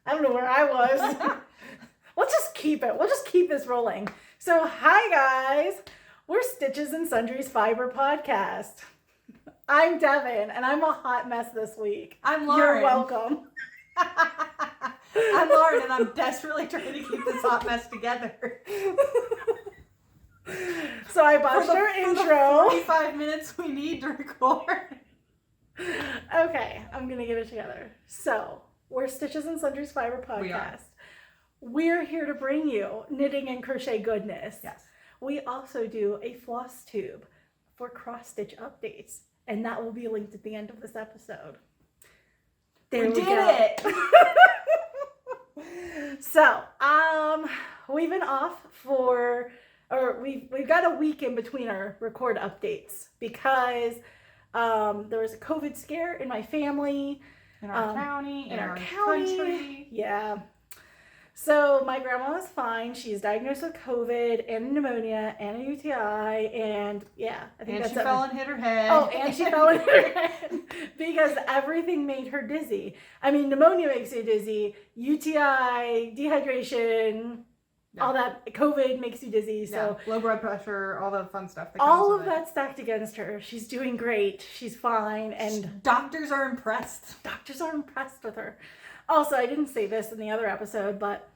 I don't know where I was. Let's just keep it. We'll just keep this rolling. So, hi guys. We're Stitches and Sundries Fiber Podcast. I'm Devynn, and I'm a hot mess this week. I'm Lauren. You're welcome. I'm Lauren, and I'm desperately trying to keep this hot mess together. So I botched our intro. For the 45 minutes we need to record. Okay, I'm going to get it together. So, we're Stitches and Sundries Fiber Podcast. We're here to bring you knitting and crochet goodness. Yes. We also do a floss tube for cross-stitch updates, and that will be linked at the end of this episode. There we did go. it! So, we've been off we've got a week in between our record updates because there was a COVID scare in my family. In our county, in our country. Yeah. So my grandma is fine. She's diagnosed with COVID and pneumonia and a UTI, and yeah, I think that's it. And she fell and hit her head. Oh, and she fell and hit her head because everything made her dizzy. I mean, pneumonia makes you dizzy, UTI, dehydration, all that. COVID makes you dizzy. So low blood pressure, all the fun stuff. All of that stacked against her. She's doing great. She's fine, and doctors are impressed. Doctors are impressed with her. Also, I didn't say this in the other episode, but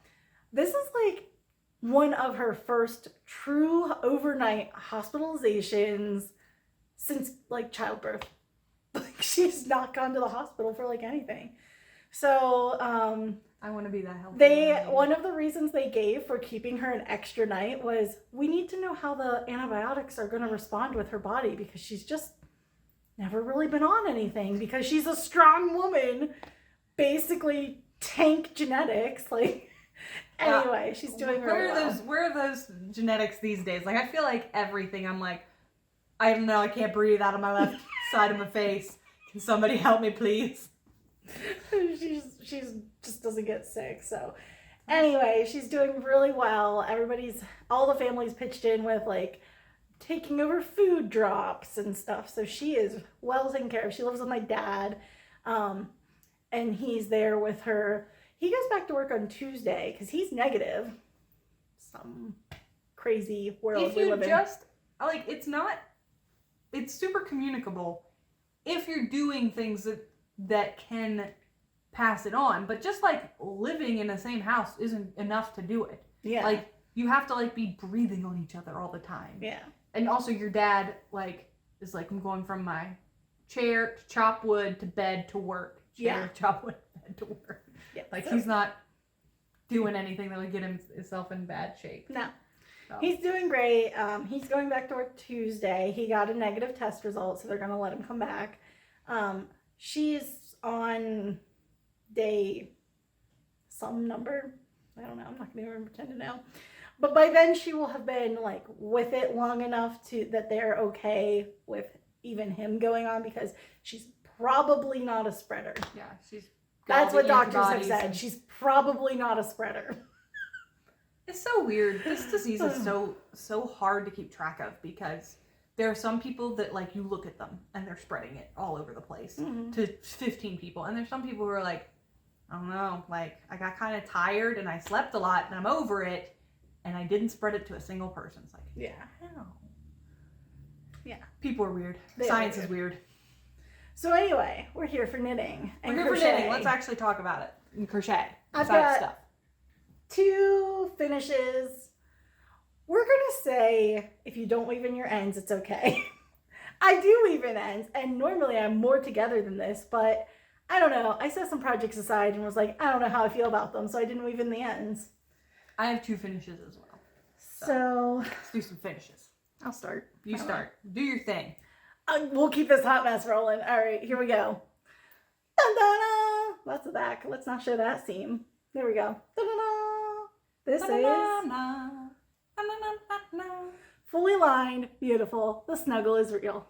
this is like one of her first true overnight hospitalizations since like childbirth. Like she's not gone to the hospital for like anything. So, I want to be that healthy. One of the reasons they gave for keeping her an extra night was we need to know how the antibiotics are going to respond with her body because she's just never really been on anything because she's a strong woman. Basically tank genetics, like anyway, she's doing really well. Where are those genetics these days? Like I feel like everything I'm like, I don't know, I can't breathe out of my left side of my face. Can somebody help me please? she's just doesn't get sick. So anyway, she's doing really well. All the family's pitched in with like taking over food drops and stuff. So she is well taken care of. She lives with my dad. And he's there with her. He goes back to work on Tuesday because he's negative. Some crazy world we live in. It's super communicable if you're doing things that can pass it on. But just like living in the same house isn't enough to do it. Yeah. Like you have to like be breathing on each other all the time. Yeah. And also your dad is like, I'm going from my chair to chop wood to bed to work. Chop wood, bed to work. Yeah, like he's not doing anything that would get himself in bad shape. No, he's doing great. He's going back to work Tuesday. He got a negative test result, so they're gonna let him come back. She's on day some number. I don't know. I'm not gonna even pretend to know. But by then she will have been like with it long enough that they're okay with even him going on because she's probably not a spreader. Yeah, that's what doctors have said. She's probably not a spreader. It's so weird. This disease is so hard to keep track of because there are some people that like you look at them and they're spreading it all over the place to 15 people. And there's some people who are like, I don't know, like I got kind of tired and I slept a lot and I'm over it and I didn't spread it to a single person. It's like, hell. Yeah. People are weird. Science is weird. So anyway, we're here for knitting and crochet. We're here for knitting. Let's actually talk about it. And crochet. I've got 2 finishes. We're going to say if you don't weave in your ends, it's okay. I do weave in ends, and normally I'm more together than this, but I don't know. I set some projects aside and was like, I don't know how I feel about them, so I didn't weave in the ends. I have 2 finishes as well. So let's do some finishes. I'll start. You start. Do your thing. We'll keep this hot mess rolling. All right, here we go. Da-da-da. That's the back. Let's not show that seam. There we go. Da-da-da. This is fully lined, beautiful. The snuggle is real.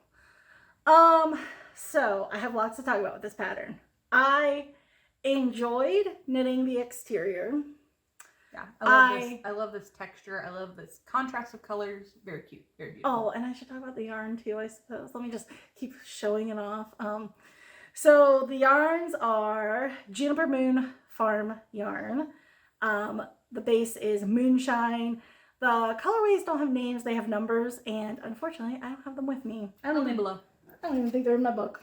So I have lots to talk about with this pattern. I enjoyed knitting the exterior. Yeah, I love this texture. I love this contrast of colors. Very cute. Very beautiful. Oh, and I should talk about the yarn too, I suppose. Let me just keep showing it off. So the yarns are Juniper Moon Farm Yarn. The base is Moonshine. The colorways don't have names, they have numbers, and unfortunately, I don't have them with me. I don't even think they're in my book.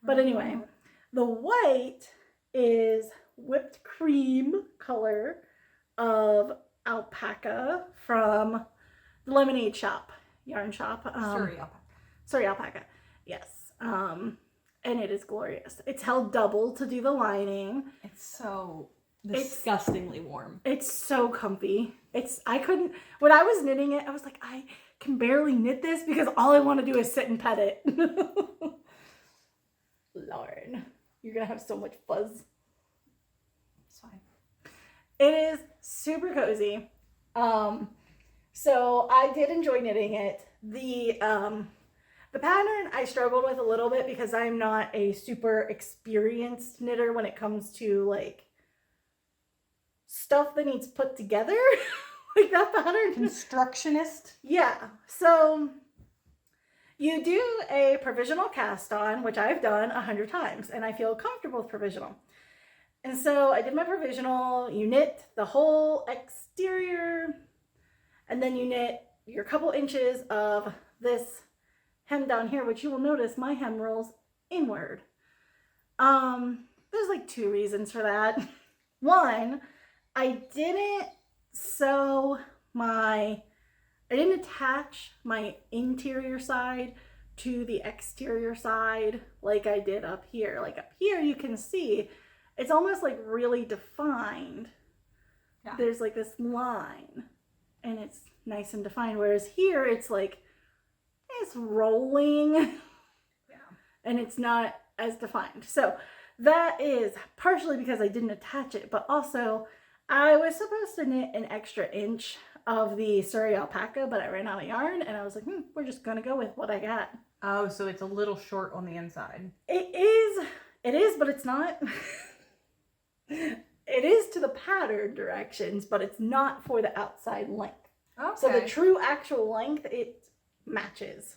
But anyway, the white is whipped cream color of alpaca from the Lemonade Shop, yarn shop. Suri Alpaca. Suri Alpaca, yes. And it is glorious. It's held double to do the lining. It's so disgustingly warm. It's so comfy. When I was knitting it, I was like, I can barely knit this because all I want to do is sit and pet it. Lord, you're gonna have so much fuzz. It's fine. It is super cozy. So I did enjoy knitting it. The pattern I struggled with a little bit because I'm not a super experienced knitter when it comes to like stuff that needs put together. Like that pattern. Constructionist. Yeah. So you do a provisional cast on, which I've done 100 times, and I feel comfortable with provisional. And so I did my provisional. You knit the whole exterior, and then you knit your couple inches of this hem down here, which you will notice my hem rolls inward. There's like 2 reasons for that. One, I didn't attach my interior side to the exterior side like I did up here. Like up here you can see it's almost like really defined. Yeah. There's like this line and it's nice and defined, whereas here it's like it's rolling. Yeah. And it's not as defined. So that is partially because I didn't attach it, but also I was supposed to knit an extra inch of the Suri Alpaca, but I ran out of yarn and I was like, we're just gonna go with what I got. Oh, so it's a little short on the inside. It is, but it's not. It is to the pattern directions, but it's not for the outside length. Okay. So the true actual length, it matches.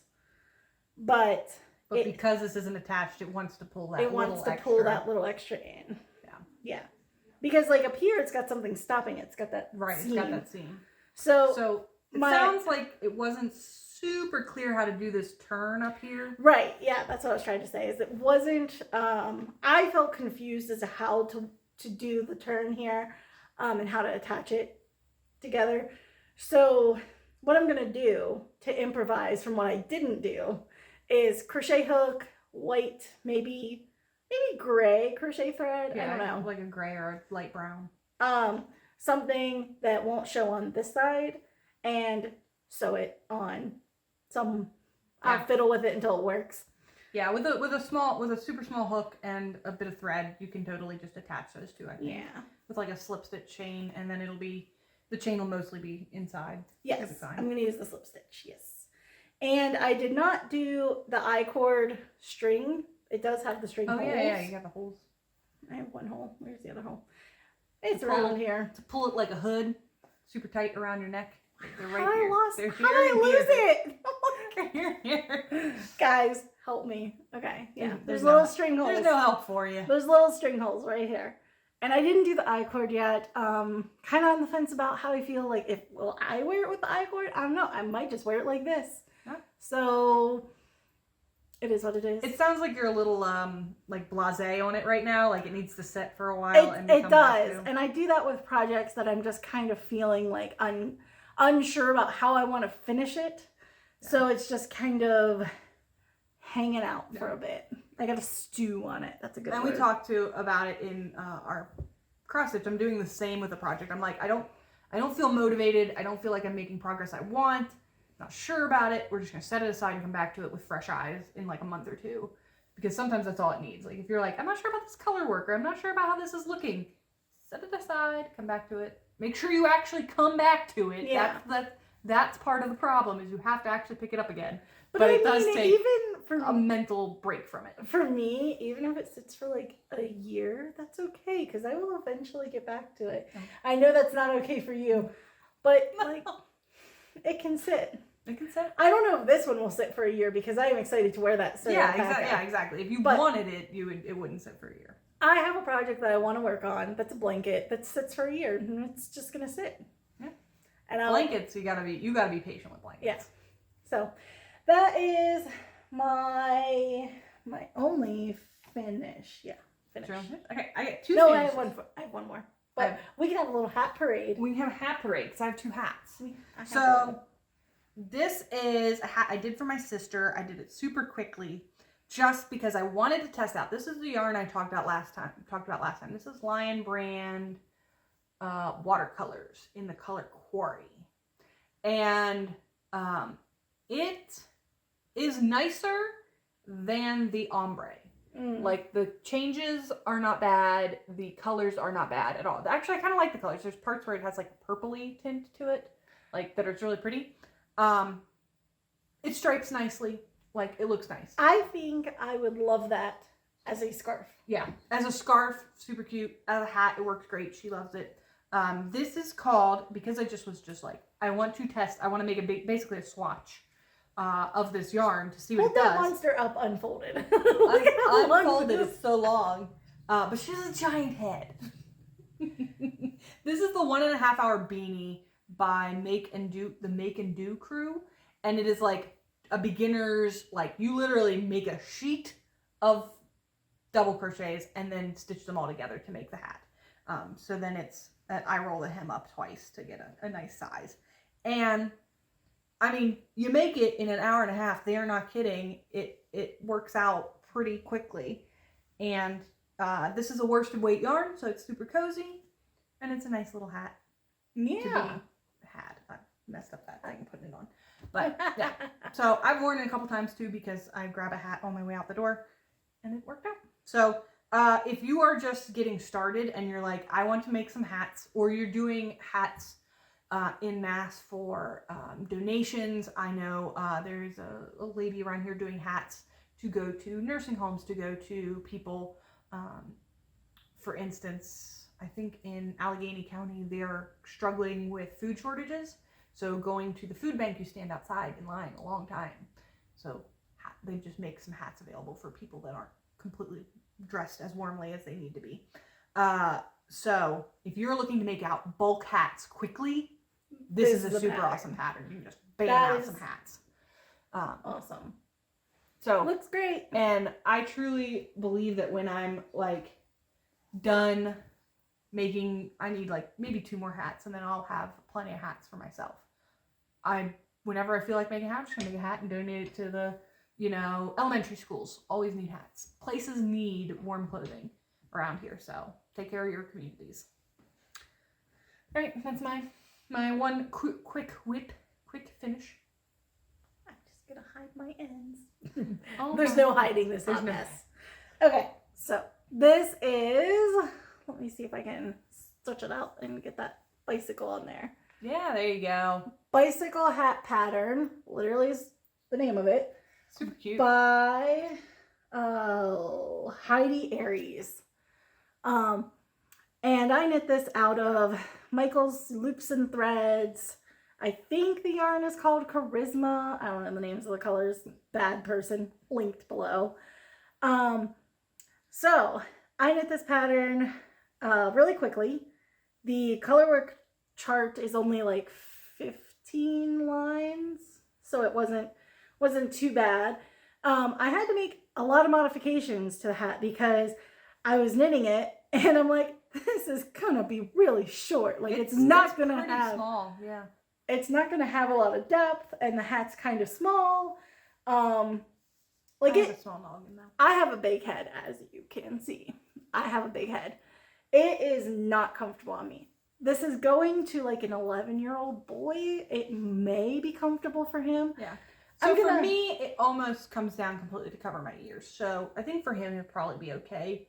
But because this isn't attached, it wants to pull that pull that little extra in. Yeah. Yeah. Because like up here, it's got something stopping it. It's got that seam. It's got that seam. So it sounds like it wasn't super clear how to do this turn up here. Right. Yeah, that's what I was trying to say. Is it wasn't. I felt confused as to how to do the turn here, and how to attach it together. So what I'm gonna do to improvise from what I didn't do is crochet hook, white, maybe gray crochet thread. Yeah, I don't know, like a gray or a light brown. Something that won't show on this side, and sew it on some. Yeah. I'll fiddle with it until it works. Yeah, with a super small hook and a bit of thread, you can totally just attach those two. I think. Yeah. With like a slip stitch chain, and then the chain will mostly be inside. Yes, I'm gonna use the slip stitch. Yes, and I did not do the I-cord string. It does have the string holes. Yeah, you got the holes. I have one hole. Where's the other hole? It's around here. To pull it like a hood, super tight around your neck. They're right how here. How did I lose it? Here. Guys, help me. Okay, yeah. There's little string holes. There's no help for you. There's little string holes right here. And I didn't do the I-cord yet. Kind of on the fence about how I feel. Like, will I wear it with the I-cord? I don't know. I might just wear it like this. Huh? So it is what it is. It sounds like you're a little like blasé on it right now. Like it needs to set for a while. It does. And I do that with projects that I'm just kind of feeling like unsure about how I want to finish it. Yeah. So it's just kind of hanging out for a bit. I got to stew on it. That's a good word. And we talked about it in our cross stitch. I'm doing the same with the project. I'm like, I don't feel motivated. I don't feel like I'm making progress I want. Not sure about it. We're just gonna set it aside and come back to it with fresh eyes in like a month or two, because sometimes that's all it needs. Like if you're like, I'm not sure about this color work, or I'm not sure about how this is looking, set it aside, come back to it. Make sure you actually come back to it. Yeah. That's part of the problem, is you have to actually pick it up again. But it does take even for a mental break from it. For me, even if it sits for like a year, that's okay, because I will eventually get back to it. Okay. I know that's not okay for you, but like it can sit. It can sit. I don't know if this one will sit for a year, because I am excited to wear that. Yeah, exactly. If you wanted it, it wouldn't sit for a year. I have a project that I want to work on that's a blanket that sits for a year and it's just gonna sit. Yeah. And blankets, you gotta be patient with blankets. Yeah. So that is my only finish. Yeah. Finish. Okay, I get two No, finishes. I have one more. But we can have a little hat parade. We can have a hat parade because I have two hats. So this is a hat I did for my sister. I did it super quickly just because I wanted to test out. This is the yarn I talked about last time. This is Lionbrand watercolors in the color Quarry. And it is nicer than the ombre. Like, the changes are not bad. The colors are not bad at all. Actually, I kind of like the colors. There's parts where it has like a purpley tint to it, like that it's really pretty. It stripes nicely. Like, it looks nice. I think I would love that as a scarf. Yeah, as a scarf, super cute. As a hat, it works great. She loves it. This is called, because I was just like, I want to make basically a swatch of this yarn to see what it does. Hold that monster up unfolded. Unfolded, it's so long. But she has a giant head. This is the 1.5 hour beanie by the Make and Do crew. And it is like a beginner's, like, you literally make a sheet of double crochets and then stitch them all together to make the hat. So then I roll the hem up twice to get a nice size. And I mean, you make it in 1.5 hours. They are not kidding. It works out pretty quickly. And this is a worsted weight yarn, so it's super cozy. And it's a nice little hat. Yeah. I messed up that thing putting it on. But yeah. So I've worn it a couple times too because I grab a hat on my way out the door. And it worked out. So if you are just getting started and you're like, I want to make some hats, or you're doing hats in mass for donations. I know there's a lady around here doing hats to go to nursing homes, to go to people. For instance, I think in Allegheny County, they're struggling with food shortages. So going to the food bank, you stand outside in line a long time. So they just make some hats available for people that aren't completely dressed as warmly as they need to be. So if you're looking to make out bulk hats quickly, this is a super awesome pattern. You can just bang out some hats. Awesome. So looks great. And I truly believe that when I'm like done making, I need like maybe 2 more hats, and then I'll have plenty of hats for myself. Whenever I feel like making a hat, I'm just gonna make a hat and donate it to the, elementary schools. Always need hats. Places need warm clothing around here, so take care of your communities. All right, that's my one quick finish. I'm just gonna hide my ends. There's no hiding this. There's no mess. Okay, so this is. Let me see if I can stretch it out and get that bicycle on there. Yeah, there you go. Bicycle hat pattern, literally is the name of it. Super cute. By Heidi Aries. And I knit this out of Michael's Loops and Threads. I think the yarn is called Charisma. I don't know the names of the colors. Bad person. Linked below. So I knit this pattern really quickly. The colorwork chart is only like 15 lines, so it wasn't too bad. I had to make a lot of modifications to the hat because I was knitting it and I'm like, this is gonna be really short. Like it's not gonna have small, yeah. It's not gonna have a lot of depth, and the hat's kind of small. A small noggin though. I have a big head, as you can see. I have a big head. It is not comfortable on me. This is going to like an 11-year-old boy. It may be comfortable for him. Yeah. So for me, it almost comes down completely to cover my ears. So I think for him, it'd probably be okay.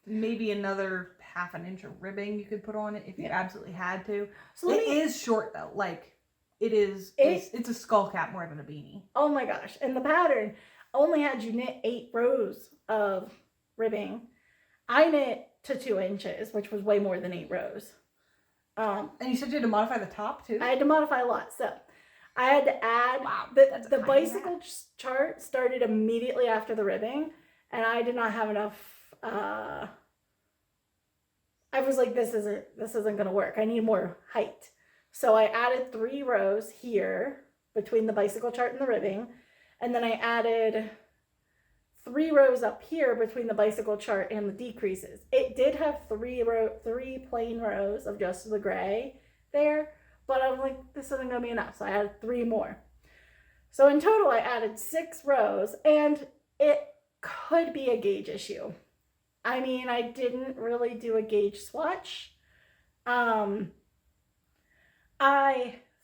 Maybe another 1/2 inch of ribbing you could put on it if you absolutely had to. So it is short though. Like it is. It's a skull cap more than a beanie. Oh my gosh! And the pattern only had you knit 8 rows of ribbing. I knit to 2 inches, which was way more than 8 rows. And you said you had to modify the top too? I had to modify a lot. So I had to add, the bicycle chart started immediately after the ribbing, and I did not have enough I was like, this isn't gonna work. I need more height. So I added 3 rows here between the bicycle chart and the ribbing. And then I added 3 rows up here between the bicycle chart and the decreases. It did have 3 plain rows of just the gray there, but I'm like, this isn't gonna be enough. So I added 3 more. So in total, I added 6 rows, and it could be a gauge issue. I mean, I didn't really do a gauge swatch. I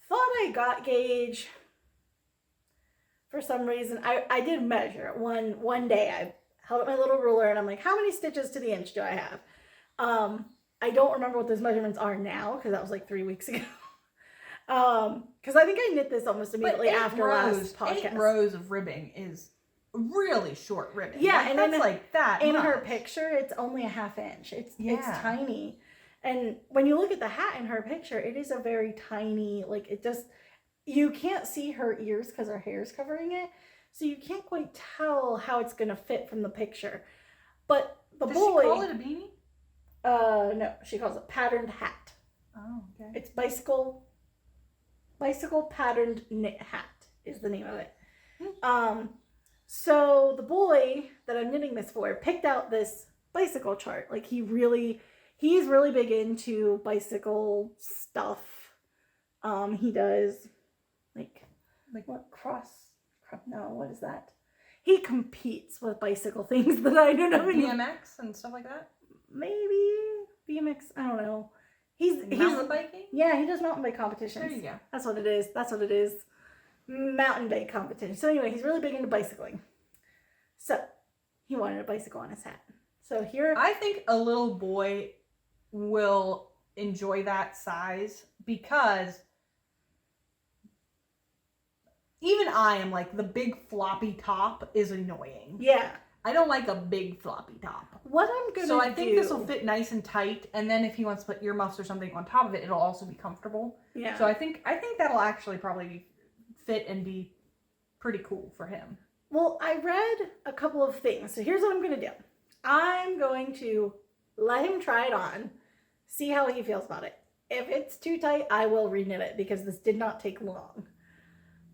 thought I got gauge for some reason. I did measure it one day. I held up my little ruler and I'm like, how many stitches to the inch do I have? I don't remember what those measurements are now because that was like 3 weeks ago. Because I think I knit this almost immediately after last podcast. 8 rows of ribbing is really short ribbing. Yeah, like, and that's then like that. In much. her picture, it's only a 1/2 inch. It's tiny. And when you look at the hat in her picture, it is a very tiny, like it just, you can't see her ears because her hair's covering it. So you can't quite tell how it's going to fit from the picture. But the Does boy... she call it a beanie? No, she calls it patterned hat. Oh, okay. It's bicycle patterned knit hat is the name of it. So the boy that I'm knitting this for picked out this bicycle chart. Like he's really big into bicycle stuff. He does like what what is that? He competes with bicycle things that I don't know. BMX and stuff like that? Maybe BMX, I don't know. He's mountain biking? Yeah, he does mountain bike competitions. There you go. That's what it is. Mountain bike competition. So anyway, he's really big into bicycling. So he wanted a bicycle on his hat. So here, I think a little boy will enjoy that size because even I am like, the big floppy top is annoying. Yeah. I don't like a big floppy top. What I'm gonna So I think this will fit nice and tight, and then if he wants to put earmuffs or something on top of it, it'll also be comfortable. Yeah. So I think that'll actually probably fit and be pretty cool for him. Well, I read a couple of things. So here's what I'm gonna do. I'm going to let him try it on, see how he feels about it. If it's too tight, I will reknit it because this did not take long.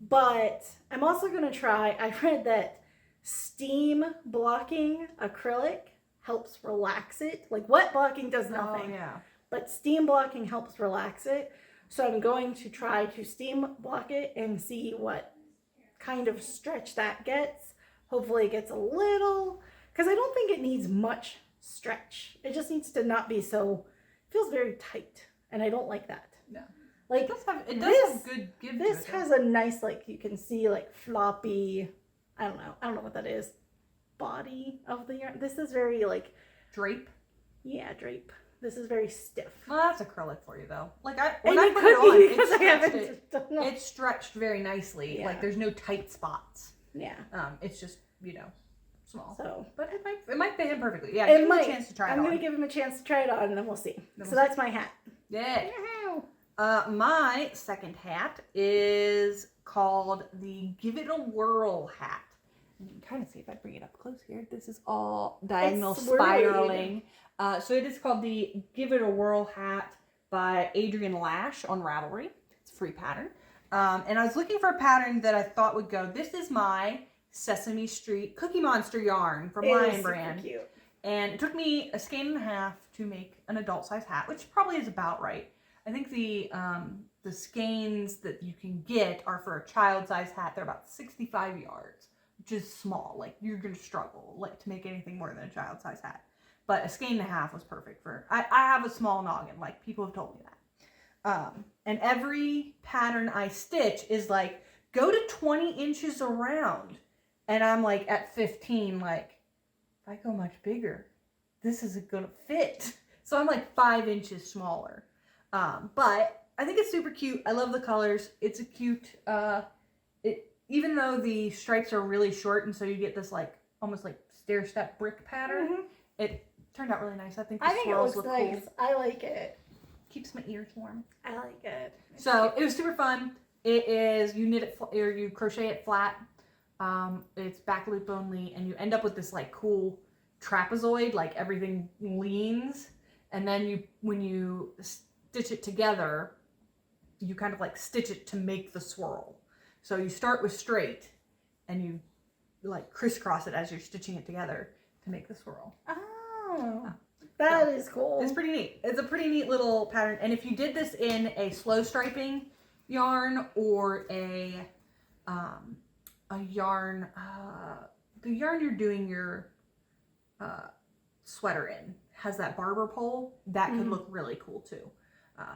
But I'm also gonna try, I read that steam blocking acrylic helps relax it. Like wet blocking does nothing. Oh, yeah. But steam blocking helps relax it. So I'm going to try to steam block it and see what kind of stretch that gets. Hopefully it gets a little, because I don't think it needs much stretch. It just needs to not be so, it feels very tight. And I don't like that. Yeah. Like It does have good give to it. This has a nice, like you can see like floppy, I don't know what that is, body of the yarn. This is very like drape. Yeah, drape. This is very stiff. Well, that's acrylic for you though. Like when and I it put could it on, be because I haven't done that. it's stretched very nicely. Yeah. Like there's no tight spots. Yeah. It's just small. So, but it might fit him perfectly. Yeah, it give him might. a chance to try it I'm on. gonna give him a chance to try it on, and then we'll see. Then So we'll that's my hat. Yeah. Wow. My second hat is called the Give It a Whirl hat. You can kind of see if I bring it up close here. This is all diagonal It's swirly. spiraling. So it is called the Give It a Whirl hat by Adrienne Lash on Ravelry. It's a free pattern. And I was looking for a pattern that I thought would go. This is my Sesame Street Cookie Monster yarn from Lionbrand. Super cute. And it took me a skein and a half to make an adult size hat, which probably is about right. I think the skeins that you can get are for a child size hat. They're about 65 yards, which is small. Like you're gonna struggle to make anything more than a child size hat. But a skein and a half was perfect for. I have a small noggin. Like people have told me that. And every pattern I stitch is like go to 20 inches around, and I'm like at 15. Like if I go much bigger, this isn't gonna fit. So I'm like 5 inches smaller. But I think it's super cute. I love the colors. It's a cute, even though the stripes are really short and so you get this like, almost like stair step brick pattern, it turned out really nice. I think the swirls look nice. cool. I like it. Keeps my ears warm. I like it. So it was super fun. It is, you knit it, or you crochet it flat. It's back loop only and you end up with this like cool trapezoid, like everything leans, and then when you stitch it together, you kind of like stitch it to make the swirl. So you start with straight and you like crisscross it as you're stitching it together to make the swirl. Oh, that is cool. It's pretty neat. It's a pretty neat little pattern. And if you did this in a slow striping yarn or a yarn, the yarn you're doing your sweater in has that barber pole, that could look really cool too.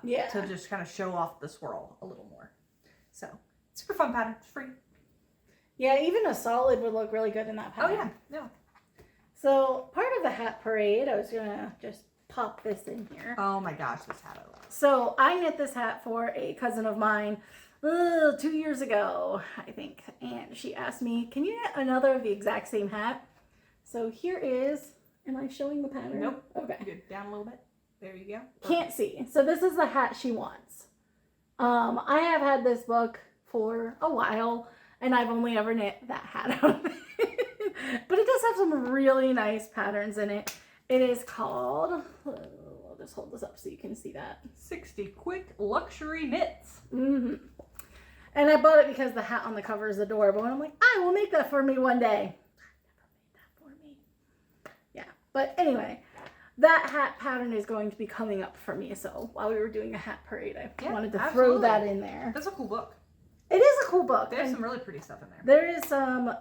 Yeah. To just kind of show off the swirl a little more. So, super fun pattern. It's free. Yeah, even a solid would look really good in that pattern. Oh, yeah. Yeah. So, part of the hat parade, I was going to just pop this in here. Oh my gosh, this hat I love. So, I knit this hat for a cousin of mine 2 years ago, I think. And she asked me, can you knit another of the exact same hat? So, here is, am I showing the pattern? Nope. Okay. Good. Down a little bit. There you go. Can't see. So this is the hat she wants. I have had this book for a while, and I've only ever knit that hat out of it. But it does have some really nice patterns in it. It is called, I'll just hold this up so you can see that. 60 Quick Luxury Knits. And I bought it because the hat on the cover is adorable. And I'm like, I will make that for me one day. I've never made that for me. Yeah. But anyway. That hat pattern is going to be coming up for me. So while we were doing a hat parade, I wanted to throw that in there. That's a cool book. It is a cool book. There's some really pretty stuff in there. There is some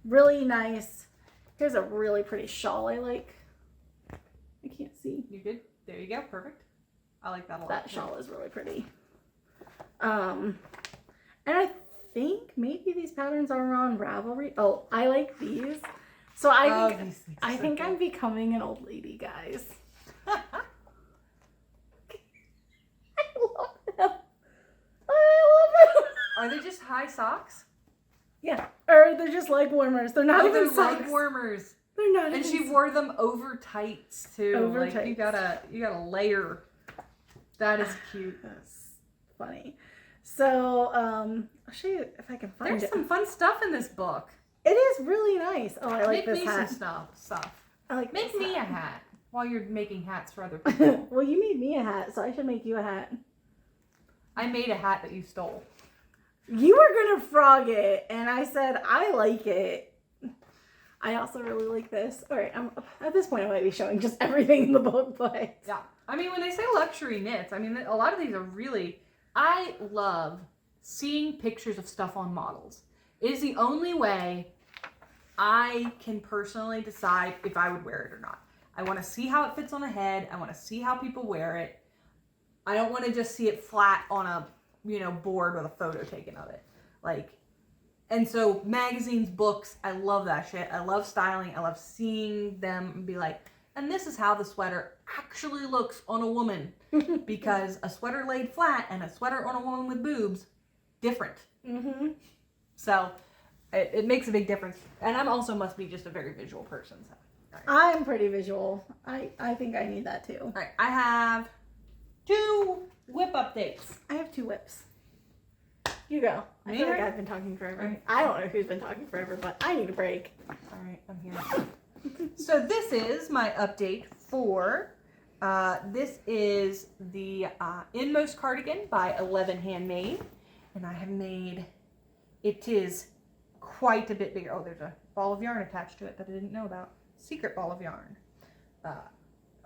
really nice, here's a really pretty shawl I like. I can't see. You good? There you go. Perfect. I like that a lot. That shawl is really pretty. And I think maybe these patterns are on Ravelry. Oh, I like these. So I think I'm becoming an old lady, guys. I love them. I love them. Are they just high socks? Yeah. Or they're just leg warmers. They're not even socks. Leg warmers. They're not And even she wore them over tights too. Over like tights. you gotta layer. That is cute. That's funny. So I'll show you if I can find it. There's some fun stuff in this book. It is really nice. Oh, I like this hat. Make me some stuff. I like Make this me hat. a hat while you're making hats for other people. Well, you made me a hat, so I should make you a hat. I made a hat that you stole. You were gonna frog it, and I said I like it. I also really like this. All right, at this point I might be showing just everything in the book, but yeah. I mean, when they say luxury knits, I mean a lot of these are really. I love seeing pictures of stuff on models. It is the only way I can personally decide if I would wear it or not. I want to see how it fits on a head. I want to see how people wear it. I don't want to just see it flat on a, board with a photo taken of it. And so magazines, books, I love that shit. I love styling. I love seeing them be like, and this is how the sweater actually looks on a woman. Because a sweater laid flat and a sweater on a woman with boobs, different. Mm-hmm. So it makes a big difference. And I also must be just a very visual person. So. Right. I'm pretty visual. I think I need that too. All right, I have 2 whip updates. I have 2 whips. You go. I feel like I've been talking forever. Right. I don't know who's been talking forever, but I need a break. All right, I'm here. So this is my update for, this is the Inmost Cardigan by 11 Handmade. And I have made, it is quite a bit bigger. Oh, there's a ball of yarn attached to it that I didn't know about. Secret ball of yarn.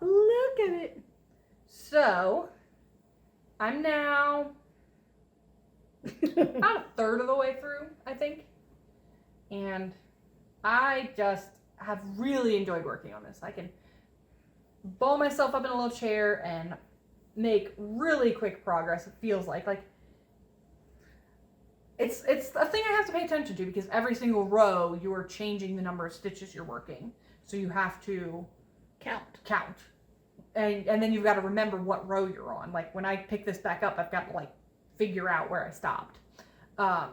Look at it. So, I'm now about a third of the way through, I think. And I just have really enjoyed working on this. I can ball myself up in a little chair and make really quick progress, it feels like. It's a thing I have to pay attention to because every single row you are changing the number of stitches you're working. So you have to count. And then you've got to remember what row you're on. Like when I pick this back up, I've got to figure out where I stopped. I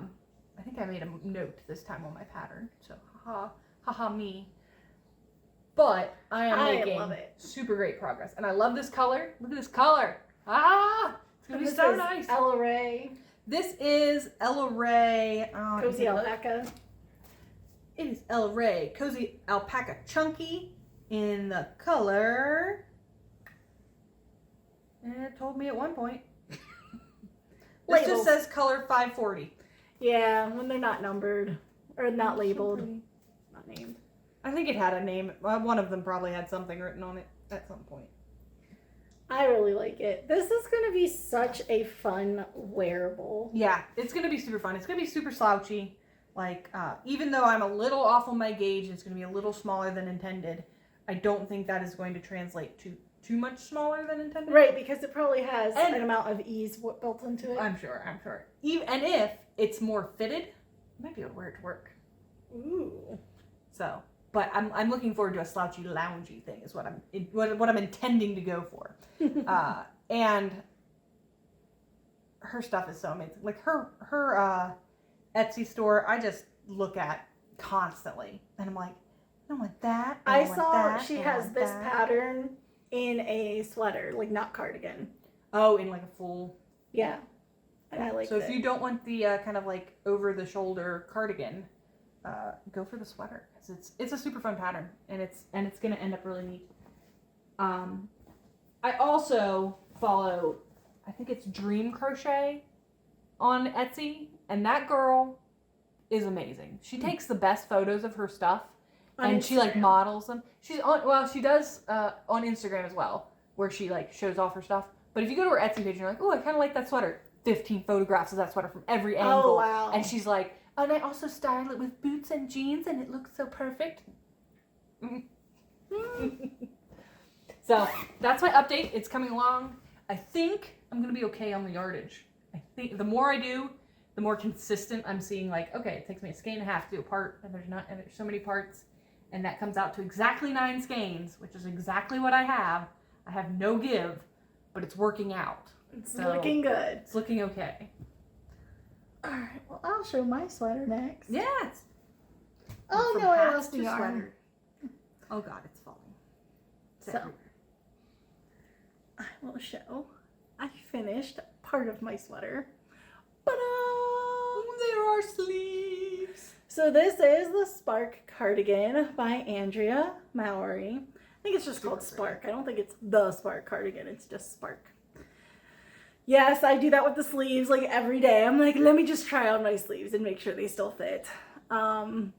think I made a note this time on my pattern. So haha me. But I am making super great progress. And I love this color. Look at this color. It's going to be so nice. Ella Ray. This is Ella Ray. Cozy Alpaca. It is El Rey Cozy Alpaca Chunky in the color. And it told me at one point. This just says color 540. Yeah, when they're not numbered or not labeled, not named. I think it had a name. One of them probably had something written on it at some point. I really like it. This is going to be such a fun wearable. Yeah, it's going to be super fun. It's going to be super slouchy. Like, even though I'm a little off on my gauge, it's going to be a little smaller than intended. I don't think that is going to translate to too much smaller than intended. Right, because it probably has an amount of ease built into it. I'm sure. And if it's more fitted, I might be able to wear it to work. Ooh. So, but I'm looking forward to a slouchy, loungy thing is what I'm intending to go for. And her stuff is so amazing. Like her Etsy store, I just look at constantly, and I'm like, I don't want that. I saw she has this pattern in a sweater, like not cardigan. Oh, in like a full. Yeah, and I like. So if you don't want the kind of like over the shoulder cardigan, go for the sweater, because it's a super fun pattern, and it's gonna end up really neat. I also follow, I think it's Dream Crochet on Etsy, and that girl is amazing. She takes the best photos of her stuff, and she like models them. She does on Instagram as well, where she like shows off her stuff. But if you go to her Etsy page and you're like, oh, I kind of like that sweater, 15 photographs of that sweater from every angle. Oh, wow. And she's like, and I also style it with boots and jeans, and it looks so perfect. So that's my update. It's coming along. I think I'm going to be okay on the yardage. I think the more I do, the more consistent I'm seeing, like, okay, it takes me a skein and a half to do a part, and there's so many parts, and that comes out to exactly 9 skeins, which is exactly what I have. I have no give, but it's working out. It's looking good. It's looking okay. All right, well, I'll show my sweater next. Yes. Oh, no, I lost the yarn. Sweater. Oh, God, it's falling. So, I will show. I finished part of my sweater. Oh, there are sleeves. So this is the Spark cardigan by Andrea Mowry. I think it's just called Spark. I don't think it's the Spark cardigan. It's just Spark. Yes, I do that with the sleeves like every day. I'm like, let me just try on my sleeves and make sure they still fit. I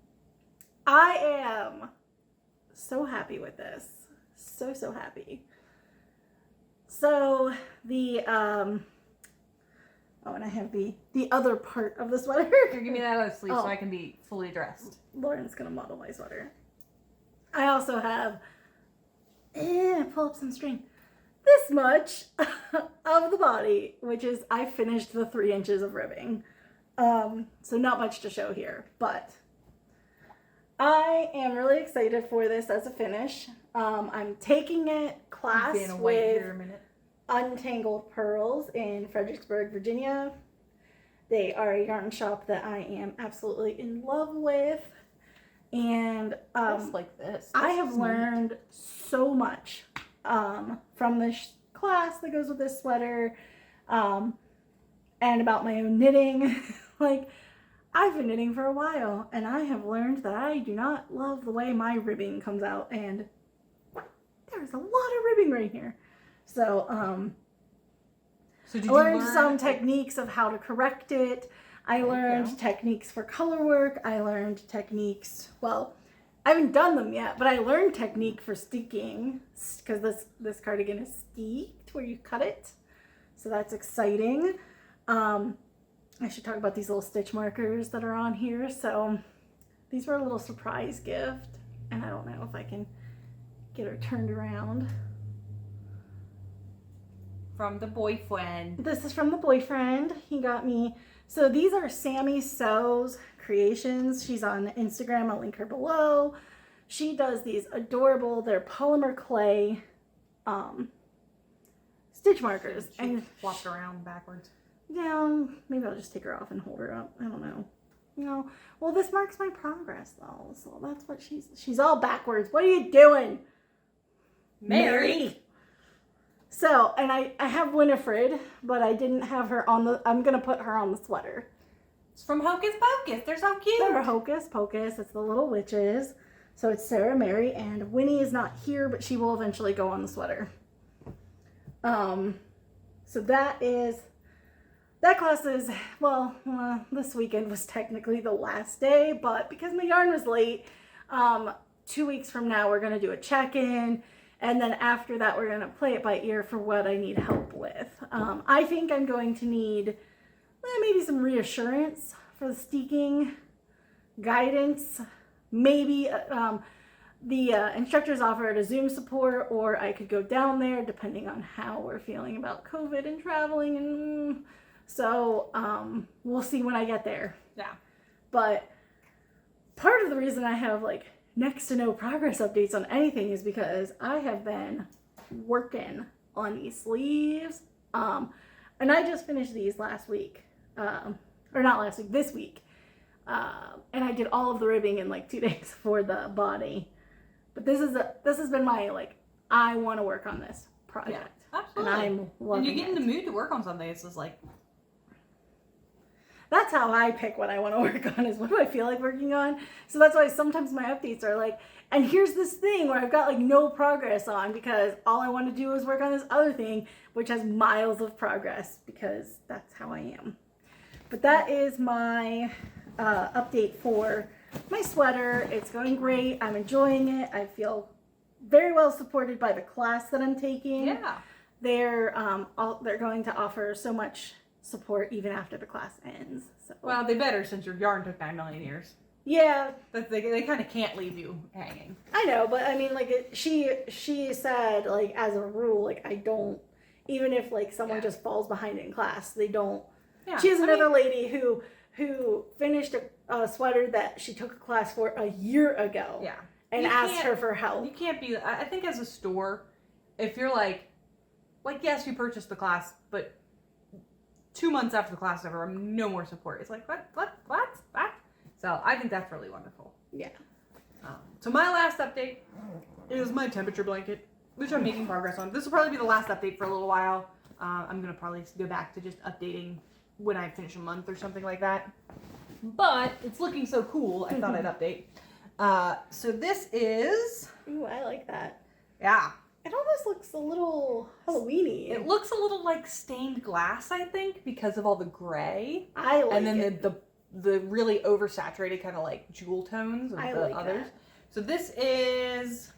am so happy with this. So happy. So the oh, and I have the other part of the sweater. Here, give me that other sleeve so I can be fully dressed. Lauren's gonna model my sweater. I also have pull up some string. This much of the body, which is I finished the 3 inches of ribbing. So not much to show here, but I am really excited for this as a finish. I'm taking it class with Untangled Pearls in Fredericksburg, Virginia. They are a yarn shop that I am absolutely in love with. And just like this. I have learned so much from this class that goes with this sweater, and about my own knitting. Like, I've been knitting for a while, and I have learned that I do not love the way my ribbing comes out, and there's a lot of ribbing right here. So, I learned some techniques of how to correct it. I learned techniques for color work. I learned techniques, well, I haven't done them yet, but I learned technique for sticking, because this cardigan is steeked where you cut it. So that's exciting. I should talk about these little stitch markers that are on here. So these were a little surprise gift, and I don't know if I can get her turned around. From the boyfriend. This is from the boyfriend. He got me. So these are Sammy Sews Creations. She's on Instagram. I'll link her below. She does these adorable, they're polymer clay stitch markers. She and flopped around backwards. Yeah, maybe I'll just take her off and hold her up. I don't know. You know, well, this marks my progress though. So that's what she's all backwards. What are you doing, Mary? So, and I have Winifred, but I didn't have her on the, I'm going to put her on the sweater. It's from Hocus Pocus. They're so cute. Remember Hocus Pocus? It's the little witches. So it's Sarah, Mary, and Winnie is not here, but she will eventually go on the sweater. So that class is, well, this weekend was technically the last day, but because my yarn was late, 2 weeks from now we're going to do a check-in, and then after that we're going to play it by ear for what I need help with. I think I'm going to need maybe some reassurance for the steeking, guidance, maybe the instructors offered a Zoom support, or I could go down there depending on how we're feeling about COVID and traveling, and so we'll see when I get there. Yeah. But part of the reason I have like next to no progress updates on anything is because I have been working on these sleeves, and I just finished these last week, or not last week, this week, and I did all of the ribbing in like 2 days for the body. But this has been my, like, I want to work on this project. Yeah, absolutely. And I'm loving it. And you get in the mood to work on something. It's just like... That's how I pick what I want to work on, is what do I feel like working on. So that's why sometimes my updates are like, and here's this thing where I've got like no progress on because all I want to do is work on this other thing, which has miles of progress, because that's how I am. But that is my update for my sweater. It's going great. I'm enjoying it. I feel very well supported by the class that I'm taking. Yeah. They're going to offer so much support even after the class ends. So. Well, they better, since your yarn took 9 million years. Yeah. But they kind of can't leave you hanging. I know, but I mean, like, she said, like, as a rule, like, I don't, even if, like, someone just falls behind in class, they don't. Yeah. She has another lady who finished a sweater that she took a class for a year ago. Yeah. And asked her for help. You can't be, I think as a store, if you're like, yes, you purchased the class, but 2 months after the class is over, no more support. It's like, what? So I think that's really wonderful. Yeah. So my last update is my temperature blanket, which I'm making progress on. This will probably be the last update for a little while. I'm going to probably go back to just updating when I finish a month or something like that. But it's looking so cool, I thought I'd update. So this is... Ooh, I like that. Yeah. It almost looks a little Halloween-y. It looks a little like stained glass, I think, because of all the gray. I like it. And then the really oversaturated kind of like jewel tones of the others. That. So this is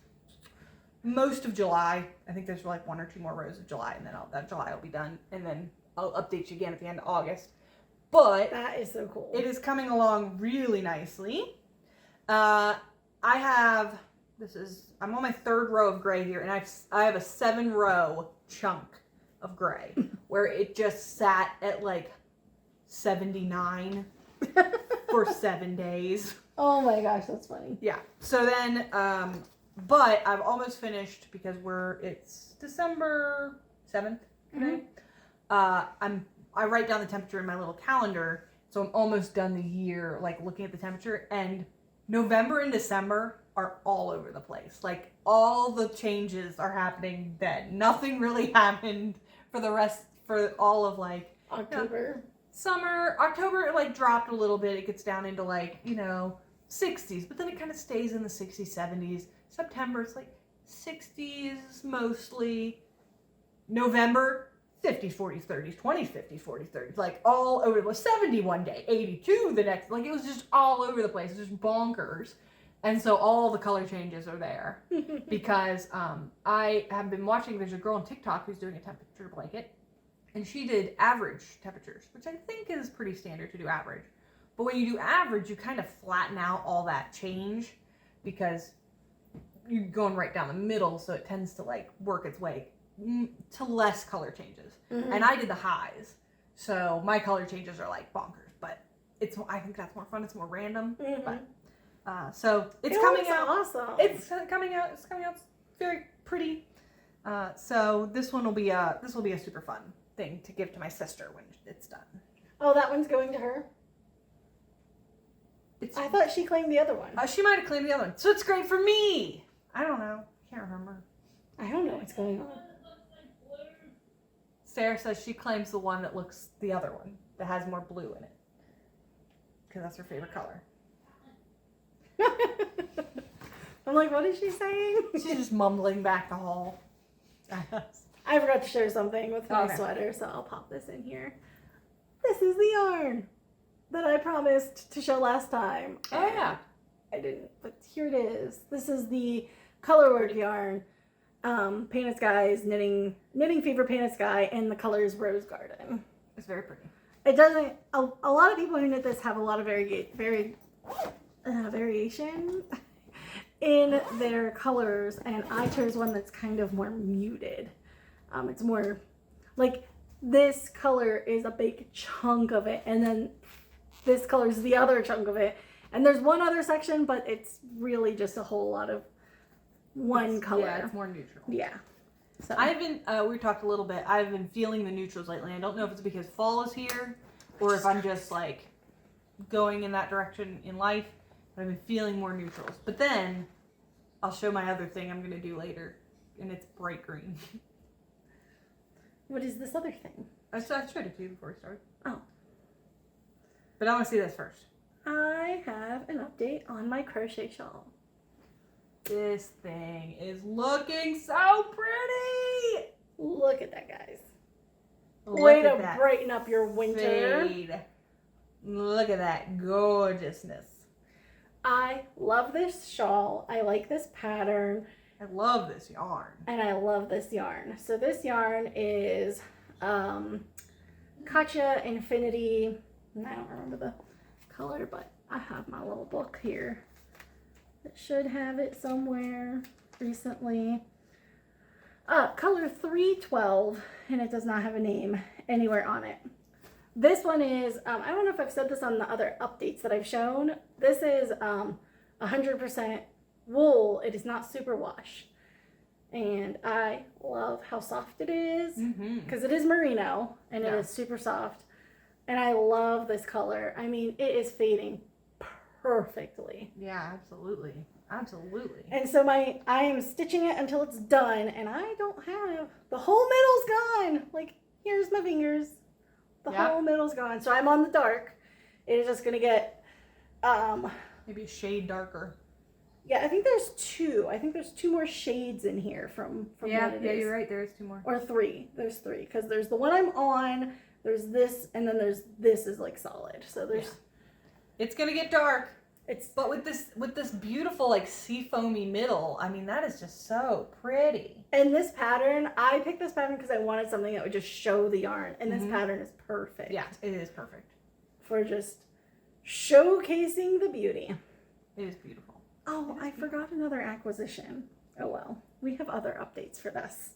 most of July. I think there's like 1 or 2 more rows of July, and then that July will be done. And then I'll update you again at the end of August. But that is so cool. It is coming along really nicely. I'm on my 3rd row of gray here, and I have a 7-row chunk of gray where it just sat at like 79 for 7 days. Oh my gosh, that's funny. Yeah. So then, but I've almost finished because it's December 7th today. Mm-hmm. I write down the temperature in my little calendar, so I'm almost done the year, like looking at the temperature, and November and December are all over the place. Like, all the changes are happening then. Nothing really happened for all of like October. Summer. October, it like dropped a little bit. It gets down into like, 60s, but then it kind of stays in the 60s, 70s. September, it's like 60s mostly. November, 50s, 40s, 30s, 20s, 50s, 40s, 30s, like all over. It was 70 one day, 82 the next, like it was just all over the place. It was just bonkers. And so all the color changes are there because I have been watching, there's a girl on TikTok who's doing a temperature blanket, and she did average temperatures, which I think is pretty standard to do average. But when you do average, you kind of flatten out all that change because you're going right down the middle, so it tends to like work its way to less color changes. Mm-hmm. And I did the highs, so my color changes are like bonkers, but I think that's more fun. It's more random. Mm-hmm. But so it's coming out. Awesome. It's coming out. It's coming out very pretty. So this will be a super fun thing to give to my sister when it's done. Oh, that one's going to her? I thought she claimed the other one. She might have claimed the other one. So it's great for me. I don't know. Can't remember. I don't know what's going on. Sarah says she claims the one that looks the other one that has more blue in it. because that's her favorite color. I'm like, what is she saying? She's just mumbling back the hall. I forgot to share something with my sweater, so I'll pop this in here. This is the yarn that I promised to show last time. Oh, yeah. I didn't, but here it is. This is the colorwork yarn. Painted Skies, knitting fever painted sky, and the color is Rose Garden. It's very pretty. It doesn't, a lot of people who knit this have a lot of variation in their colors, and I chose one that's kind of more muted. It's more like this color is a big chunk of it, and then this color is the other chunk of it, and there's one other section, but it's really just a whole lot of one color. Yeah, it's more neutral. Yeah. So I've been, we talked a little bit, I've been feeling the neutrals lately. I don't know if it's because fall is here or if I'm just like going in that direction in life, but I've been feeling more neutrals. But then I'll show my other thing I'm going to do later, and it's bright green. what is this other thing? I showed it to you before we started. Oh. But I want to see this first. I have an update on my crochet shawl. This thing is looking so pretty. Look at that, guys. Way to brighten up your winter. Fade. Look at that gorgeousness. I love this shawl. I like this pattern. I love this yarn. And I love this yarn. So this yarn is Katya Infinity. I don't remember the color, but I have my little book here. It should have it somewhere recently. Color 312, and it does not have a name anywhere on it. This one is, I don't know if I've said this on the other updates that I've shown. This is 100% wool. It is not superwash. And I love how soft it is, because it is merino, and it is super soft. And I love this color. I mean, it is fading perfectly. Yeah, absolutely. Absolutely. And so I am stitching it until it's done, and I don't have, the whole middle's gone. Like, here's my fingers. The whole middle's gone. So I'm on the dark. It is just going to get, maybe a shade darker. yeah, I think there's two. I think there's two more shades in here from what it is. Yeah, you're right. There is two more. Or three. There's three. Because there's the one I'm on, there's this, and then there's this is like solid. So there's... Yeah. It's going to get dark. But with this beautiful like sea foamy middle, I mean, that is just so pretty. And this pattern, I picked this pattern because I wanted something that would just show the yarn, and this pattern is perfect. Yeah, it is perfect for just showcasing the beauty. It is beautiful. Oh, I forgot another acquisition. Oh well, we have other updates for this.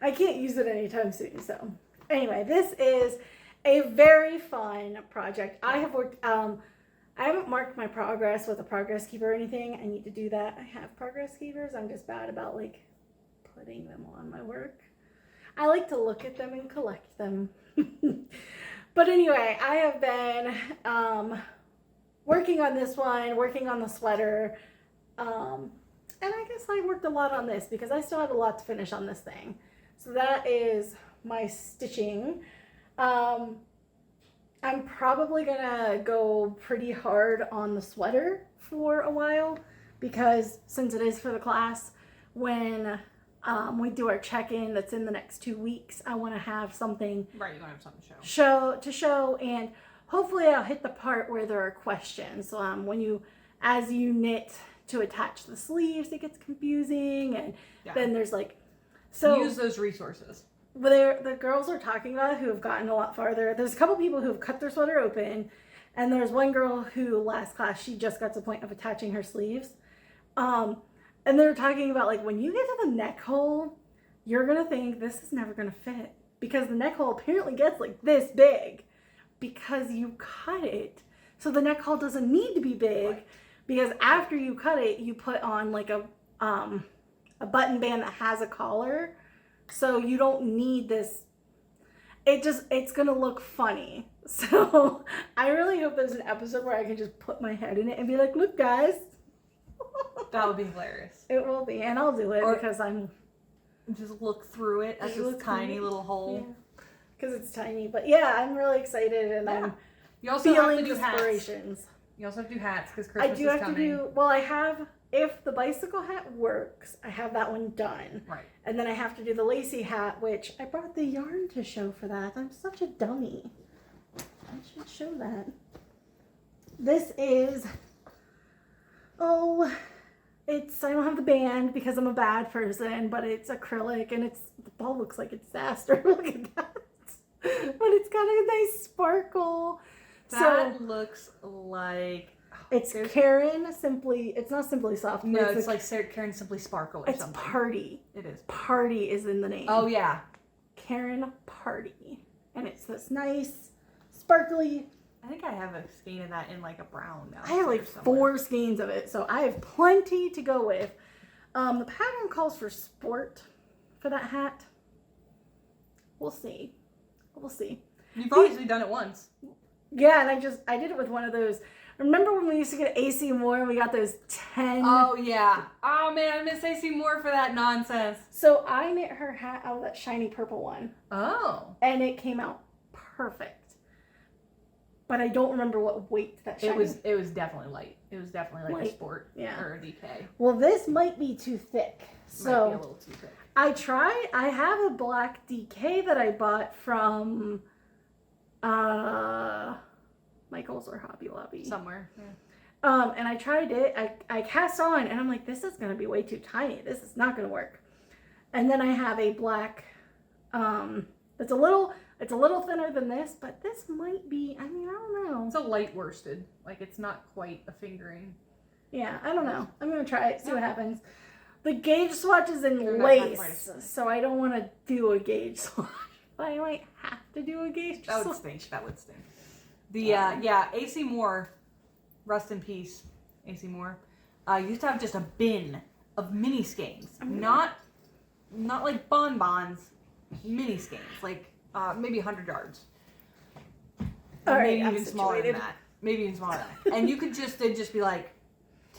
I can't use it anytime soon. So anyway, this is a very fun project. I have worked. I haven't marked my progress with a progress keeper or anything. I need to do that. I have progress keepers. I'm just bad about like putting them on my work. I like to look at them and collect them. But anyway, I have been working on this one, working on the sweater. And I guess I worked a lot on this because I still have a lot to finish on this thing. So that is my stitching. I'm probably gonna go pretty hard on the sweater for a while because since it is for the class, when we do our check-in that's in the next 2 weeks, I want to have something right. You want to have something to show, and hopefully I'll hit the part where there are questions. As you knit to attach the sleeves, it gets confusing, and then there's like use those resources. The girls are talking about who have gotten a lot farther. There's a couple people who have cut their sweater open, and there's one girl who last class she just got to the point of attaching her sleeves. And they were talking about like when you get to the neck hole, you're gonna think this is never gonna fit because the neck hole apparently gets like this big because you cut it. So the neck hole doesn't need to be big because after you cut it, you put on like a button band that has a collar. So you don't need this. It's going to look funny. So I really hope there's an episode where I can just put my head in it and be like, look guys. That would be hilarious. It will be. And I'll do it because I'm. Just look through it as this tiny little hole. Because it's tiny. But yeah, I'm really excited and You also have to feelings, do hats. inspirations. You also have to do hats because I Christmas do is have coming. to do, well, I have, if the bicycle hat works, I have that one done. Right. And then I have to do the lacy hat, which I brought the yarn to show for that. I'm such a dummy. I should show that. This is, I don't have the band because I'm a bad person, but it's acrylic and the ball looks like a disaster. Look at that. But it's got a nice sparkle. That looks like... It's Karen Simply, it's not Simply Soft. No, it's like Karen Simply Sparkle or it's something. Party. It is. Party is in the name. Oh, yeah. Karen Party. And it's this nice, sparkly... I think I have a skein of that in like a brown now. I have like 4 skeins of it, so I have plenty to go with. The pattern calls for sport for that hat. We'll see. We'll see. You've obviously done it once. Yeah, and I did it with one of those. Remember when we used to get AC Moore and we got those 10? Oh, yeah. Oh, man, I miss AC Moore for that nonsense. So I knit her hat out of that shiny purple one. Oh. And it came out perfect. But I don't remember what weight that shiny. It was definitely light. It was definitely like Light. a sport or a DK. Well, this might be too thick. So Might be a little too thick. I have a black DK that I bought from Michael's or Hobby Lobby. Somewhere. Yeah. And I tried it. I cast on and I'm like, this is gonna be way too tiny. This is not gonna work. And then I have a black it's a little thinner than this, but this might be, I don't know. It's a light worsted. Like, it's not quite a fingering. Yeah, I don't know. I'm going to try it, see what happens. The gauge swatch is in They're not lace, quite so I don't want to do a gauge swatch. But I might have to do a gauge That swatch. would stink. That would stink. The, AC Moore, rest in peace, AC Moore, used to have just a bin of mini skeins. Not like bonbons, mini skeins. Like, maybe 100 yards. All right, maybe I'm even smaller than situated. that. Maybe even smaller than that. And you could they'd just be like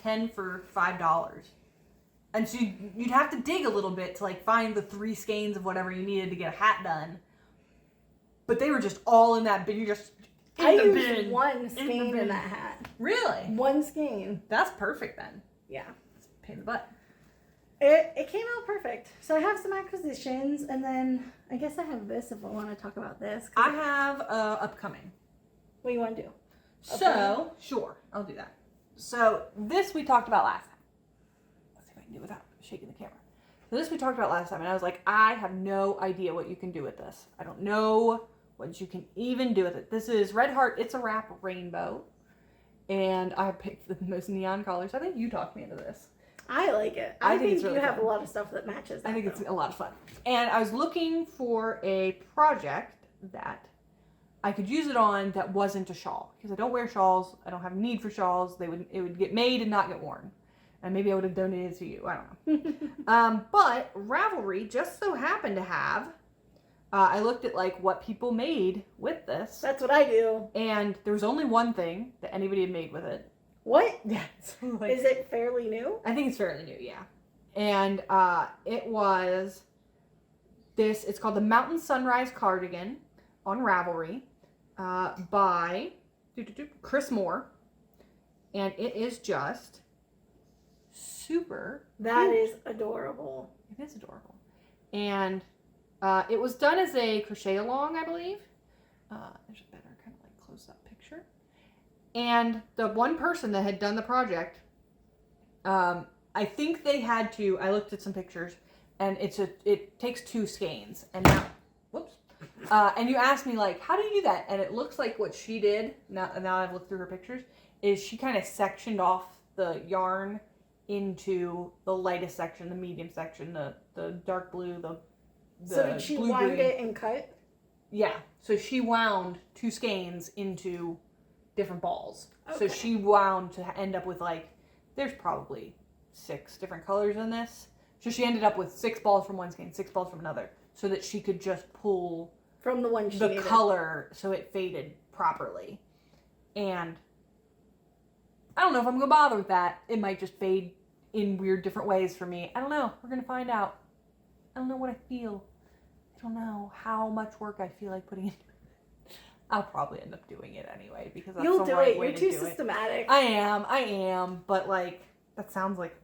10 for $5. And so you'd have to dig a little bit to like find the 3 skeins of whatever you needed to get a hat done. But they were just all in that bin. You're just in I the used bin. one skein in that hat. Really? One skein. That's perfect then. Yeah. It's a pain in the butt. It came out perfect. So I have some acquisitions, and then I guess I have this if I want to talk about this. I have upcoming. What do you want to do? So, sure, I'll do that. So, this we talked about last time. Let's see if I can do it without shaking the camera. So, this we talked about last time, and I was like, I have no idea what you can do with this. I don't know what you can even do with it. This is Red Heart It's a Wrap Rainbow, and I picked the most neon colors. I think you talked me into this. I like it. I I think think it's really you have fun. a lot of stuff that matches. I think that, it's a lot of fun. And I was looking for a project that I could use it on that wasn't a shawl. Because I don't wear shawls. I don't have a need for shawls. It would get made and not get worn. And maybe I would have donated it to you. I don't know. But Ravelry just so happened to have, I looked at like what people made with this. That's what I do. And there was only one thing that anybody had made with it. What? Yeah. Is it fairly new? I think it's fairly new, yeah. And it was this, it's called the Mountain Sunrise Cardigan on Ravelry by Chris Moore. And it is just super That cute. is adorable. It is adorable. And it was done as a crochet along, I believe. There's a better kind of like close up picture. And the one person that had done the project, I think they had to, I looked at some pictures, and it takes 2 skeins. And now, whoops. And you asked me like, how do you do that? And it looks like what she did, now I've looked through her pictures, is she kind of sectioned off the yarn into the lightest section, the medium section, the dark blue, the So did she blue wind green. it and cut? Yeah. So she wound 2 skeins into different balls. So Okay. she wound to end up with like, there's probably 6 different colors in this. So she ended up with 6 balls from one skein, 6 balls from another, so that she could just pull From the one she the needed. color so it faded properly. And I don't know if I'm gonna bother with that. It might just fade in weird different ways for me. I don't know. We're gonna find out. I don't know what I feel. I don't know how much work I feel like putting into it. I'll probably end up doing it anyway because that's You'll the do right it. way You're to too do it. systematic. I am, but like that sounds like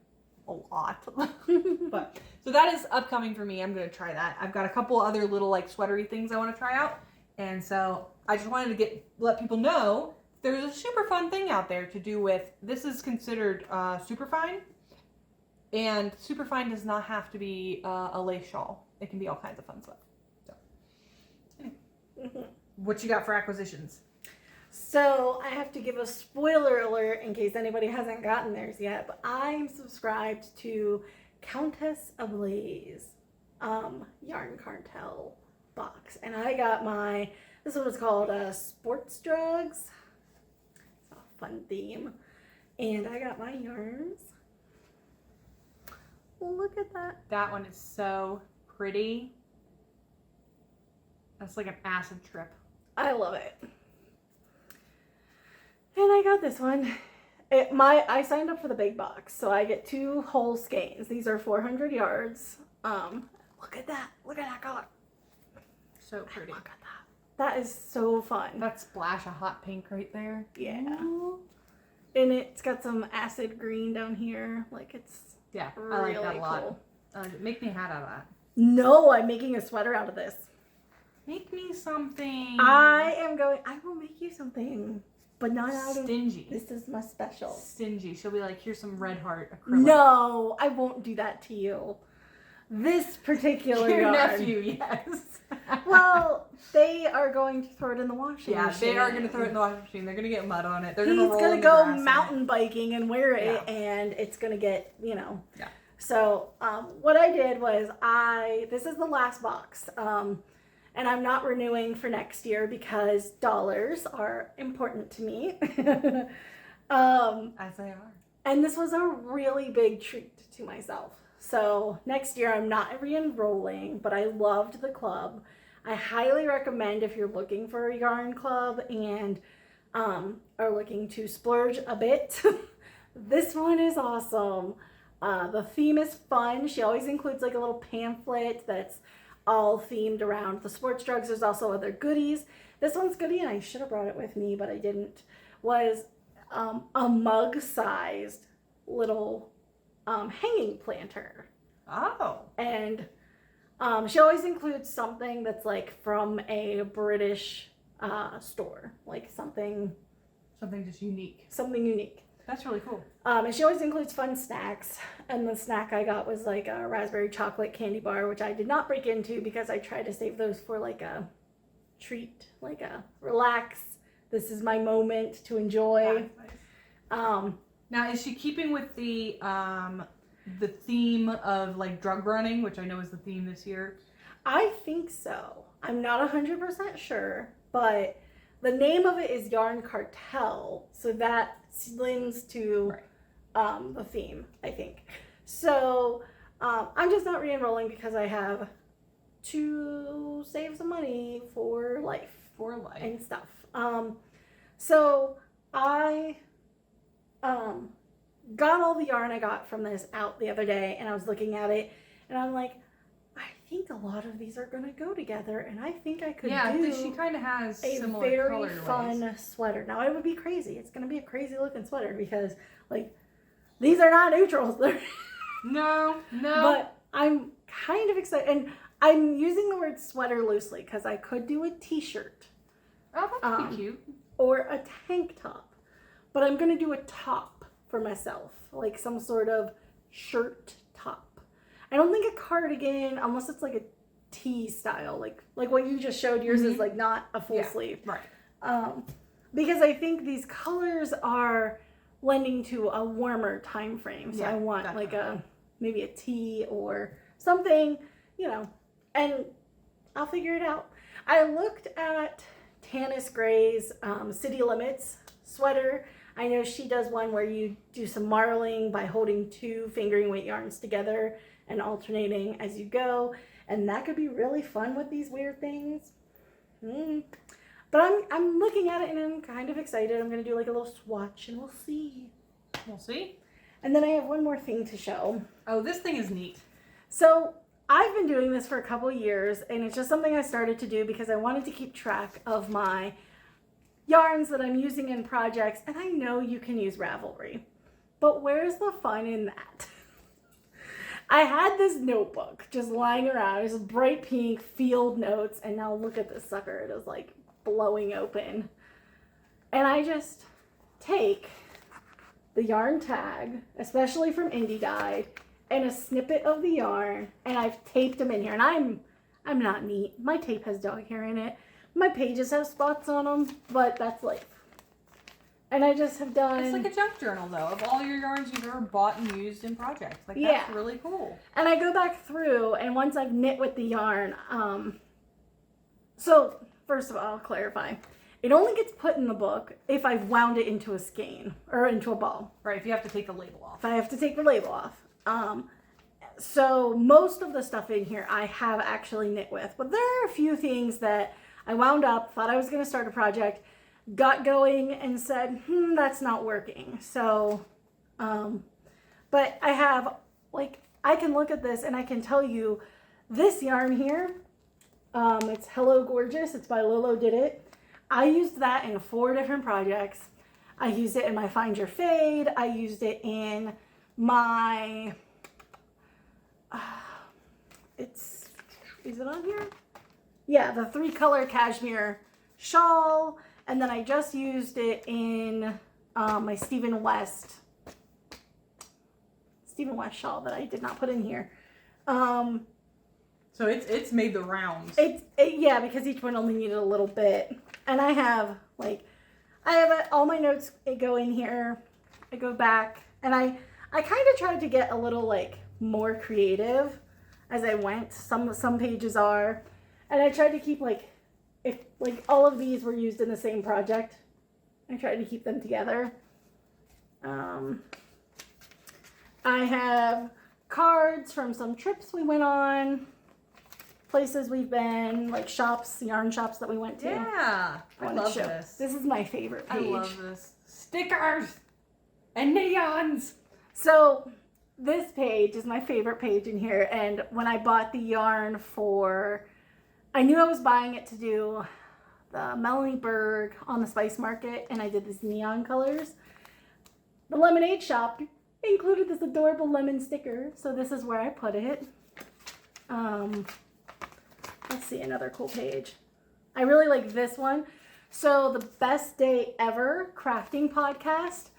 a lot. But so that is upcoming for me. I'm gonna try that. I've got a couple other little like sweatery things I want to try out, and so I just wanted to let people know there's a super fun thing out there to do with. This is considered super fine, and super fine does not have to be a lace shawl. It can be all kinds of fun stuff. So, anyway. What you got for acquisitions? So I have to give a spoiler alert in case anybody hasn't gotten theirs yet, but I'm subscribed to Countess Ablaze Yarn Cartel box, and I got this one was called Sports Drugs. It's a fun theme, and I got my yarns. Look at that. That one is so pretty. That's like an acid trip. I love it. And I got this one. I signed up for the big box, so I get 2 whole skeins. These are 400 yards. Look at that. Look at that color. So pretty. Look at that. That is so fun. That splash of hot pink right there. Yeah. Ooh. And it's got some acid green down here. Like it's Yeah, really I like that a lot. cool. Make me a hat out of that. No, I'm making a sweater out of this. Make me something. I will make you something. But not out of... Stingy. This is my special. Stingy. She'll be like, here's some red heart acrylic. No, I won't do that to you. This particular Your yarn. nephew, yes. Well, they are going to throw it in the washing machine. They are going to throw it in the washing machine. They're going to get mud on it. They're He's going to go mountain biking and wear it, Yeah. and it's going to get, Yeah. So, what I did was this is the last box. And I'm not renewing for next year because dollars are important to me. As they are. And this was a really big treat to myself. So next year I'm not re-enrolling, but I loved the club. I highly recommend if you're looking for a yarn club and are looking to splurge a bit. This one is awesome. The theme is fun. She always includes like a little pamphlet that's all themed around the sports drugs. There's also other goodies. This one's goodie, and I should have brought it with me, but I didn't, was a mug-sized little hanging planter. Oh. And she always includes something that's like from a British store, like something Something just unique. Something unique. That's really cool. And she always includes fun snacks. And the snack I got was like a raspberry chocolate candy bar, which I did not break into because I tried to save those for like a treat, like a relax. This is my moment to enjoy. Nice. Now, is she keeping with the theme of like drug running, which I know is the theme this year? I think so. I'm not 100% sure, but the name of it is Yarn Cartel, so that lends to the theme, I think. So I'm just not re-enrolling because I have to save some money for life. And stuff. So I got all the yarn I got from this out the other day, and I was looking at it, and I'm like, I think a lot of these are going to go together, and I think I could do she kind of has a similar very colorways. fun sweater. Now, it would be crazy. It's going to be a crazy looking sweater because, like, these are not neutrals. No. But I'm kind of excited, and I'm using the word sweater loosely because I could do a t-shirt. Oh, that could be cute. Or a tank top. But I'm going to do a top for myself, like some sort of shirt top. I don't think a cardigan, unless it's like a tee style, like what you just showed. Yours is like not a full sleeve. Right. Because I think these colors are lending to a warmer time frame. So I want definitely. Like maybe a tee or something, and I'll figure it out. I looked at Tanis Gray's City Limits sweater. I know she does one where you do some marling by holding 2 fingering weight yarns together and alternating as you go, and that could be really fun with these weird things. But I'm looking at it and I'm kind of excited. I'm gonna do like a little swatch and we'll see. And then I have one more thing to show. Oh, this thing is neat. So I've been doing this for a couple years, and it's just something I started to do because I wanted to keep track of my yarns that I'm using in projects, and I know you can use Ravelry, but where's the fun in that? I had this notebook just lying around. It was bright pink, field notes, and now look at this sucker. It is like blowing open. And I just take the yarn tag, especially from Indie Dyed, and a snippet of the yarn, and I've taped them in here. And I'm not neat. My tape has dog hair in it. My pages have spots on them, but that's life. And I just have done... It's like a junk journal, though, of all your yarns you've ever bought and used in projects. Like, yeah. That's really cool. And I go back through, and once I've knit with the yarn, so, first of all, I'll clarify. It only gets put in the book if I've wound it into a skein, or into a ball. Right, if you have to take the label off. If I have to take the label off. So, most of the stuff in here I have actually knit with. But there are a few things that I wound up, thought I was going to start a project, got going and said, that's not working. So, but I have, like, I can look at this and I can tell you this yarn here, it's Hello Gorgeous. It's by Lolo Did It. I used that in 4 different projects. I used it in my Find Your Fade. I used it in my, is it on here? Yeah, the 3-color cashmere shawl. And then I just used it in my Stephen West shawl that I did not put in here. So it's made the rounds. Yeah, because each one only needed a little bit. And I have all my notes go in here. I go back and I kind of tried to get a little like more creative as I went. Some pages are, and I tried to keep if all of these were used in the same project, I tried to keep them together. I have cards from some trips we went on, places we've been, like shops, yarn shops that we went to. Yeah, I love this. This is my favorite page. I love this. Stickers and neons. So this page is my favorite page in here, and when I bought the yarn I knew I was buying it to do the Melanie Berg on the Spice Market, and I did these neon colors. The Lemonade Shop included this adorable lemon sticker, so this is where I put it. Let's see, another cool page. I really like this one. So the Best Day Ever crafting podcast,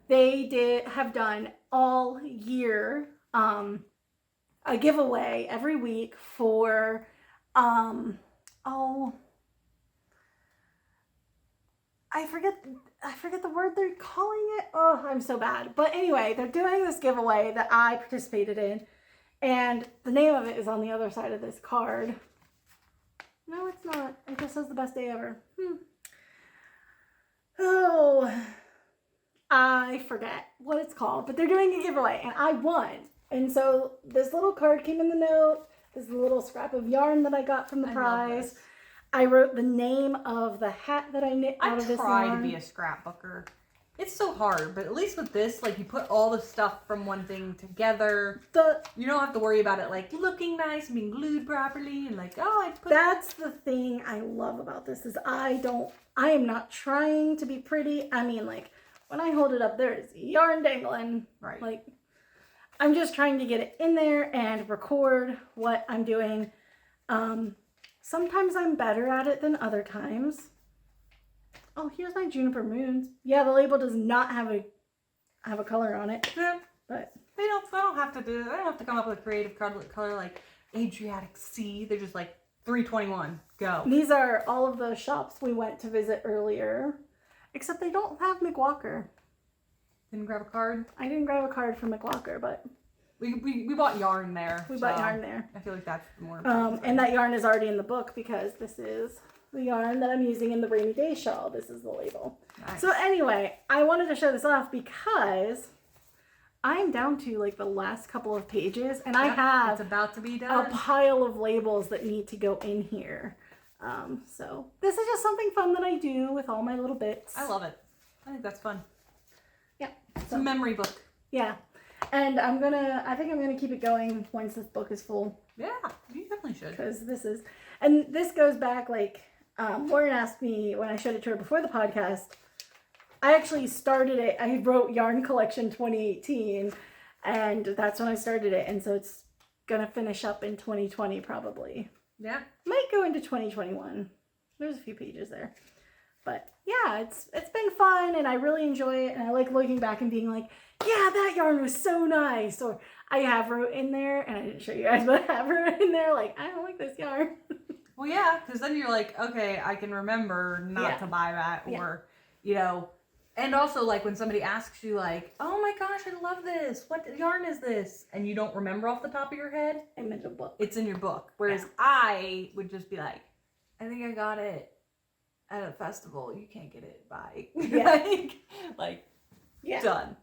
they have done all year a giveaway every week for I forget the word they're calling it. Oh, I'm so bad. But anyway, they're doing this giveaway that I participated in, and the name of it is on the other side of this card. No, it's not. It just says the Best Day Ever. Oh, I forget what it's called, but they're doing a giveaway, and I won. And so this little card came in the note. This is a little scrap of yarn that I got from the prize. I wrote the name of the hat that I knit out of this yarn. I try to be a scrapbooker. It's so hard, but at least with this, you put all the stuff from one thing together. You don't have to worry about it, looking nice and being glued properly and That's the thing I love about this is I am not trying to be pretty. I mean, when I hold it up, there is yarn dangling. Right. I'm just trying to get it in there and record what I'm doing. Sometimes I'm better at it than other times. Oh, here's my Juniper Moons. Yeah, the label does not have a color on it. Yeah, but they don't have to do. They don't have to come up with a creative color like Adriatic Sea. They're just 321. Go. These are all of the shops we went to visit earlier, except they don't have McWalker. Didn't grab a card? I didn't grab a card from McWalker, but we bought yarn there. We bought yarn there. I feel like that's more and that yarn is already in the book because this is the yarn that I'm using in the Rainy Day shawl. This is the label. Nice. So anyway, I wanted to show this off because I'm down to the last couple of pages, and I have it's about to be done. A pile of labels that need to go in here. So this is just something fun that I do with all my little bits. I love it. I think that's fun. Yeah. It's a memory book. Yeah. And I think I'm gonna keep it going once this book is full. Yeah, you definitely should. Because this goes back Lauren asked me when I showed it to her before the podcast. I actually started it. I wrote Yarn Collection 2018, and that's when I started it. And so it's going to finish up in 2020 probably. Yeah. Might go into 2021. There's a few pages there. But yeah, it's been fun, and I really enjoy it. And I like looking back and being like, yeah, that yarn was so nice. Or I have wrote in there, and I didn't show you guys, but I have wrote in there like, I don't like this yarn. Well, yeah, because then you're like, okay, I can remember not to buy that, or, you know, and also like when somebody asks you like, oh my gosh, I love this. What yarn is this? And you don't remember off the top of your head. I'm in the book. It's in your book. Whereas I would just be like, I think I got it at a festival. You can't get it by done.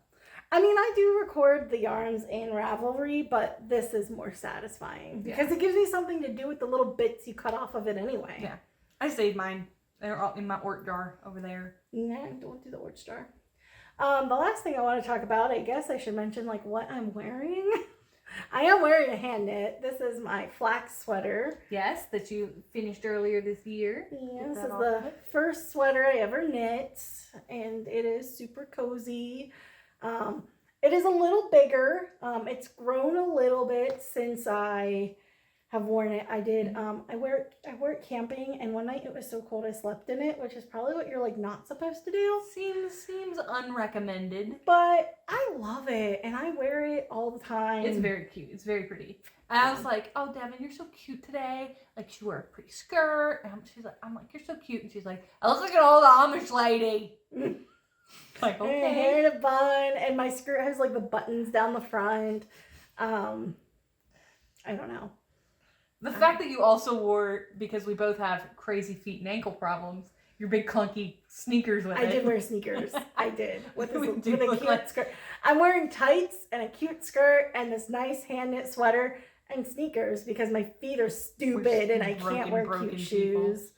I mean, I do record the yarns in Ravelry, but this is more satisfying because it gives me something to do with the little bits you cut off of it anyway. Yeah. I saved mine. They're all in my Ort jar over there. Nah, don't do the Ort jar. The last thing I want to talk about, I guess I should mention like what I'm wearing. I am wearing a hand knit. This is my flax sweater. Yes, that you finished earlier this year. Yeah, this is the first sweater I ever knit, and it is super cozy. It is a little bigger. It's grown a little bit since I have worn it. I did. I wear it camping, and one night it was so cold I slept in it, which is probably what you're like not supposed to do. Seems unrecommended. But I love it, and I wear it all the time. It's very cute. It's very pretty. And I was like, "Oh, Devynn, you're so cute today. Like, she wore a pretty skirt." And I'm like, "You're so cute." And she's like, "I look like an old Amish lady." Like, okay. And hair in a bun, and my skirt has like the buttons down the front. I don't know. The fact that you also wore, because we both have crazy feet and ankle problems, your big clunky sneakers with it. I did wear sneakers. I did. With a cute like... skirt. I'm wearing tights and a cute skirt and this nice hand knit sweater and sneakers because my feet are stupid and I can't wear cute shoes.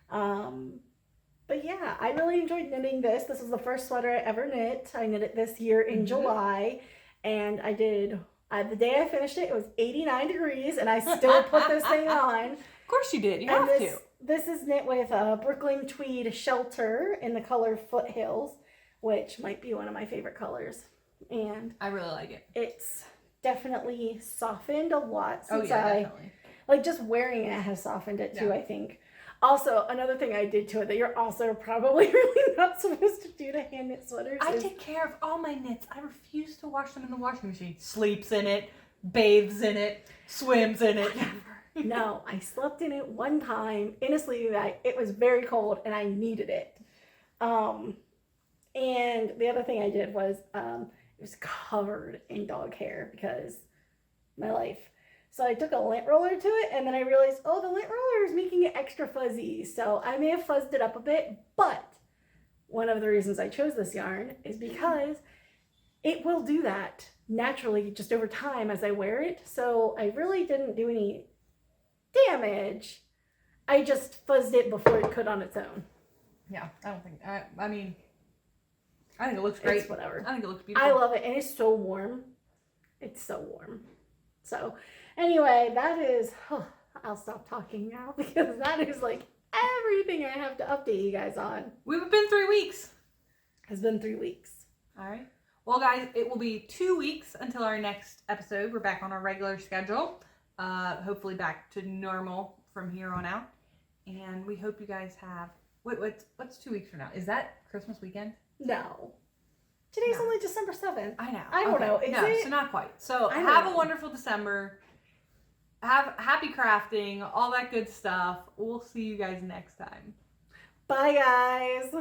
But yeah, I really enjoyed knitting this. This was the first sweater I ever knit. I knit it this year in July, and I did... the day I finished it, it was 89 degrees, and I still put this thing on. Of course you did. You have to. This is knit with a Brooklyn Tweed Shelter in the color Foothills, which might be one of my favorite colors. And I really like it. It's definitely softened a lot since definitely. Like just wearing it has softened it too, I think. Also, another thing I did to it that you're also probably really not supposed to do to hand knit sweaters. I take care of all my knits. I refuse to wash them in the washing machine. Sleeps in it, bathes in it, swims in it. No, I slept in it one time in a sleeping bag. It was very cold and I needed it. And the other thing I did was it was covered in dog hair because my life. So I took a lint roller to it, and then I realized, oh, the lint roller is making it extra fuzzy. So I may have fuzzed it up a bit, but one of the reasons I chose this yarn is because it will do that naturally just over time as I wear it. So I really didn't do any damage. I just fuzzed it before it could on its own. Yeah, I don't think, I mean, I think it looks great. It's whatever. I think it looks beautiful. I love it, and it's so warm. It's so warm. So anyway, that is, I'll stop talking now because that is like everything I have to update you guys on. We've been 3 weeks. It's been 3 weeks. All right. Well, guys, it will be 2 weeks until our next episode. We're back on our regular schedule. Hopefully back to normal from here on out. And we hope you guys have, what's 2 weeks from now? Is that Christmas weekend? No. Today's only December 7th. I know. I don't know. Is it? So not quite. So have a wonderful December. Have happy crafting, all that good stuff. We'll see you guys next time. Bye, guys.